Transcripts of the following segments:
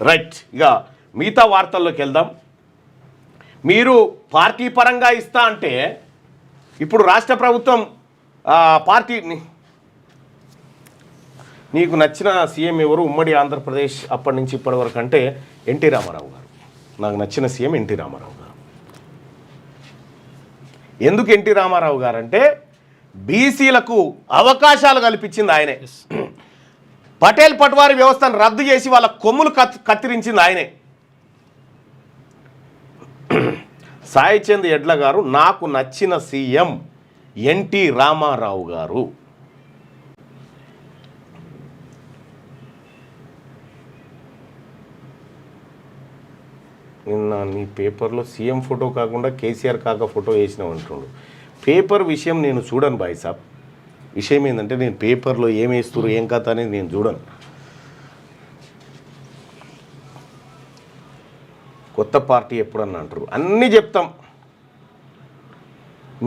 Right, ఇక మిగతా వార్తల్లోకి వెళ్దాం. మీరు పార్టీ పరంగా ఇస్తా అంటే ఇప్పుడు రాష్ట్ర ప్రభుత్వం పార్టీ నీకు నచ్చిన సీఎం ఎవరు ఉమ్మడి ఆంధ్రప్రదేశ్ అప్పటి నుంచి ఇప్పటి వరకు అంటే ఎన్టీ రామారావు గారు. నాకు నచ్చిన సీఎం ఎన్టీ రామారావు గారు. ఎందుకు ఎన్టీ రామారావు గారు అంటే బీసీలకు అవకాశాలు కల్పించింది ఆయనే. పటేల్ పట్వారీ వ్యవస్థను రద్దు చేసి వాళ్ళ కొమ్ములు కత్తిరించింది ఆయనే. సాయి చంద్ ఎడ్ల గారు నాకు నచ్చిన సీఎం ఎన్టీ రామారావు గారు. నిన్న నీ పేపర్లో సీఎం ఫోటో కాకుండా కేసీఆర్ కాక ఫోటో వేసినావు అంటుండు. పేపర్ విషయం నేను చూడను బాయ్ సాబ్. విషయం ఏంటంటే నేను పేపర్లో ఏం వేస్తున్నారు ఏం కథ అనేది నేను చూడను. కొత్త పార్టీ ఎప్పుడన్నా అంటారు, అన్నీ చెప్తాం.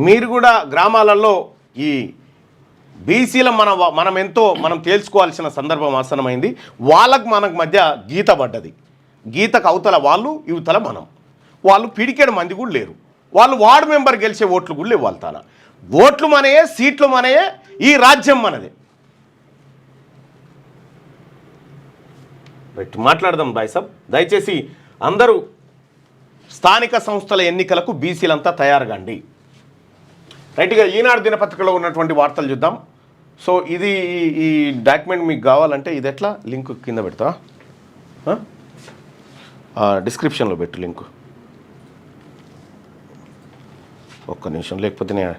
మీరు కూడా గ్రామాలలో ఈ బీసీల మనం ఎంతో తేల్చుకోవాల్సిన సందర్భం ఆసనమైంది. వాళ్ళకు మనకు మధ్య గీత పడ్డది. గీతకు అవతల వాళ్ళు యువతల మనం. వాళ్ళు పిడికేడు మంది కూడా లేరు. వాళ్ళు వార్డు మెంబర్ గెలిచే ఓట్లు కూడా లేవు. వాళ్ళ తన ఓట్లు మనయే, సీట్లు మనయే, ఈ రాజ్యం మనదే. రైట్, మాట్లాడదాం బాయ్ సాబ్. దయచేసి అందరూ స్థానిక సంస్థల ఎన్నికలకు బీసీలంతా తయారుగాండి. రైట్గా ఈనాడు దినపత్రికలో ఉన్నటువంటి వార్తలు చూద్దాం. సో ఇది ఈ డాక్యుమెంట్ మీకు కావాలంటే ఇది ఎట్లా లింక్ కింద పెడతా, డిస్క్రిప్షన్లో పెట్టు లింకు. ఒక్క నిమిషం, లేకపోతే నేను